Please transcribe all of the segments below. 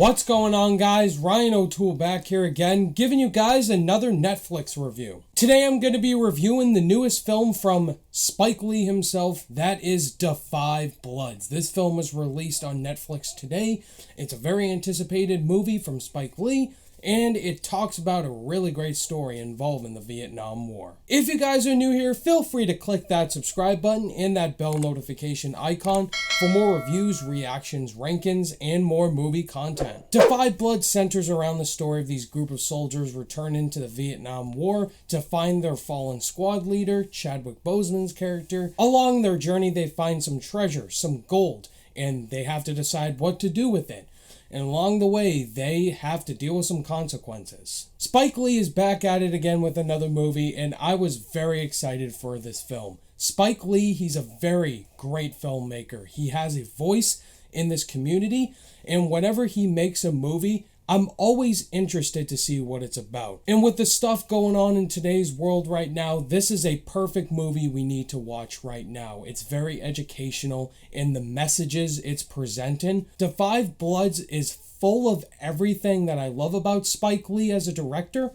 What's going on, guys? Ryan O'Toole back here again, giving you guys another Netflix review. Today I'm going to be reviewing the newest film from Spike Lee himself, that is Da 5 Bloods. This film was released on Netflix today. It's a very anticipated movie from Spike Lee, and it talks about a really great story involving the Vietnam War. If you guys are new here, feel free to click that subscribe button and that bell notification icon for more reviews, reactions, rankings, and more movie content. Da 5 Bloods centers around the story of these group of soldiers returning to the Vietnam War to find their fallen squad leader, Chadwick Boseman's character. Along their journey, they find some treasure, some gold, and they have to decide what to do with it. And along the way, they have to deal with some consequences. Spike Lee is back at it again with another movie, and I was very excited for this film. Spike Lee, he's a very great filmmaker. He has a voice in this community, and whenever he makes a movie, I'm always interested to see what it's about. And with the stuff going on in today's world right now, this is a perfect movie we need to watch right now. It's very educational in the messages it's presenting. Da 5 Bloods is full of everything that I love about Spike Lee as a director,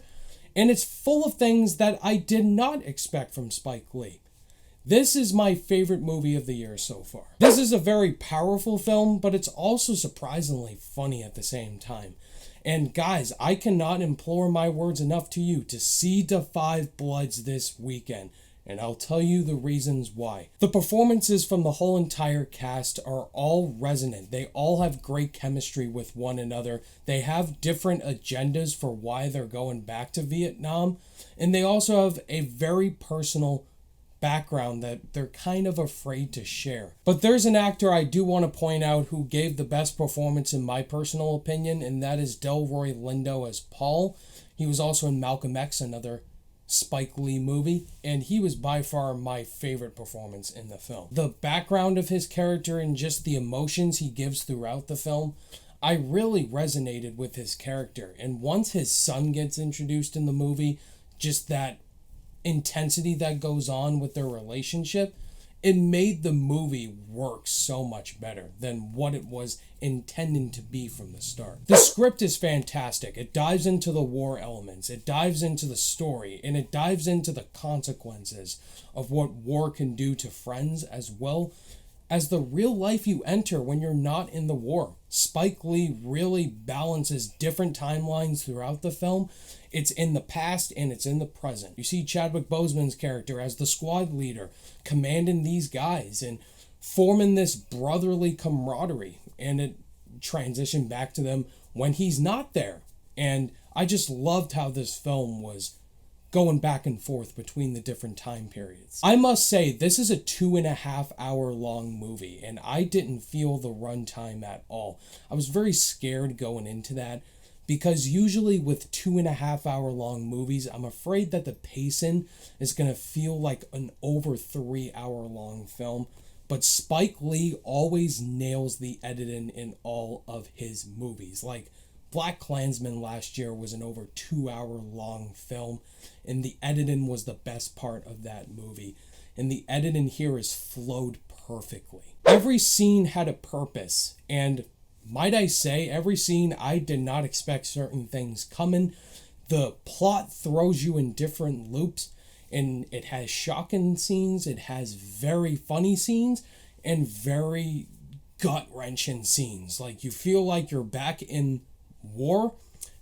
and it's full of things that I did not expect from Spike Lee. This is my favorite movie of the year so far. This is a very powerful film, but it's also surprisingly funny at the same time. And guys, I cannot implore my words enough to you to see Da 5 Bloods this weekend, and I'll tell you the reasons why. The performances from the whole entire cast are all resonant. They all have great chemistry with one another. They have different agendas for why they're going back to Vietnam, and they also have a very personal background that they're kind of afraid to share. But there's an actor I do want to point out who gave the best performance in my personal opinion, and that is Delroy Lindo as Paul. He was also in Malcolm X, another Spike Lee movie, and he was by far my favorite performance in the film. The background of his character and just the emotions he gives throughout the film, I really resonated with his character. And once his son gets introduced in the movie, just that intensity that goes on with their relationship, it made the movie work so much better than what it was intending to be from the start. The script is fantastic. It dives into the war elements, it dives into the story, and it dives into the consequences of what war can do to friends as well as the real life you enter when you're not in the war. Spike Lee really balances different timelines throughout the film. It's in the past and it's in the present. You see Chadwick Boseman's character as the squad leader, commanding these guys and forming this brotherly camaraderie. And it transitioned back to them when he's not there. And I just loved how this film was going back and forth between the different time periods. I must say, this is a 2.5 hour long movie, and I didn't feel the runtime at all. I was very scared going into that, because usually with 2.5 hour long movies, I'm afraid that the pacing is going to feel like an over 3 hour long film. But Spike Lee always nails the editing in all of his movies. Like BlacKkKlansman last year was an over 2 hour long film, and the editing was the best part of that movie. And the editing here is flowed perfectly. Every scene had a purpose, and might I say, every scene I did not expect certain things coming. The plot throws you in different loops, and it has shocking scenes, it has very funny scenes, and very gut-wrenching scenes. Like, you feel like you're back in war,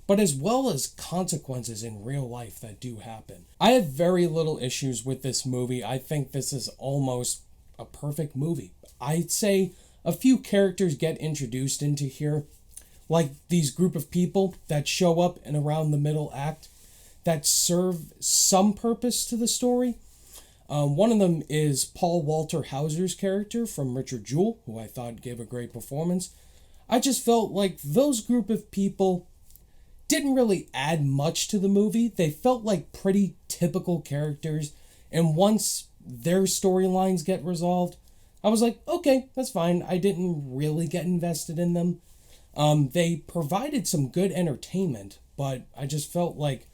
but as well as consequences in real life that do happen. I have very little issues with this movie. I think this is almost a perfect movie. I'd say a few characters get introduced into here, like these group of people that show up in around the middle act that serve some purpose to the story. One of them is Paul Walter Hauser's character from Richard Jewell, who I thought gave a great performance. I just felt like those group of people didn't really add much to the movie. They felt like pretty typical characters, and once their storylines get resolved, I was like, okay, that's fine. I didn't really get invested in them. They provided some good entertainment, but I just felt like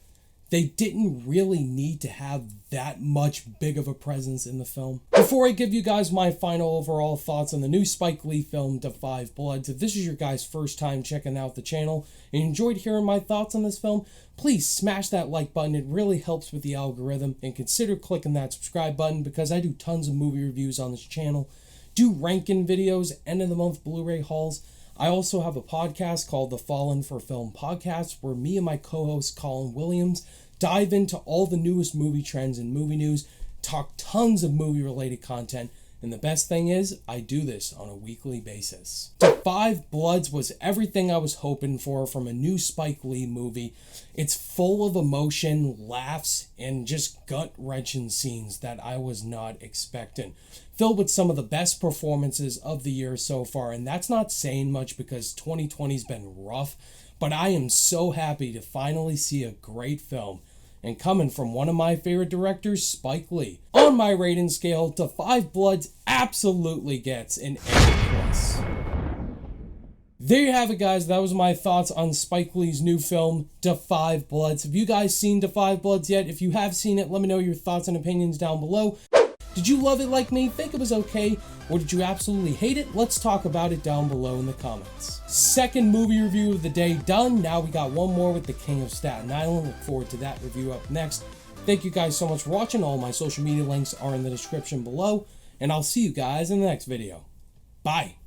they didn't really need to have that much big of a presence in the film. Before I give you guys my final overall thoughts on the new Spike Lee film, Da 5 Bloods, if this is your guys' first time checking out the channel and you enjoyed hearing my thoughts on this film, please smash that like button. It really helps with the algorithm, and consider clicking that subscribe button because I do tons of movie reviews on this channel, do ranking videos, end of the month Blu-ray hauls. I also have a podcast called the Fallen for Film Podcast, where me and my co-host Colin Williams dive into all the newest movie trends and movie news, talk tons of movie-related content, and the best thing is, I do this on a weekly basis. Da 5 Bloods was everything I was hoping for from a new Spike Lee movie. It's full of emotion, laughs, and just gut-wrenching scenes that I was not expecting. Filled with some of the best performances of the year so far, and that's not saying much because 2020's been rough, but I am so happy to finally see a great film. And coming from one of my favorite directors, Spike Lee. On my rating scale, Da 5 Bloods absolutely gets an A+. There you have it, guys. That was my thoughts on Spike Lee's new film, Da 5 Bloods. Have you guys seen Da 5 Bloods yet? If you have seen it, let me know your thoughts and opinions down below. Did you love it like me? Think it was okay? Or did you absolutely hate it? Let's talk about it down below in the comments. Second movie review of the day done. Now we got one more with The King of Staten Island. Look forward to that review up next. Thank you guys so much for watching. All my social media links are in the description below. And I'll see you guys in the next video. Bye.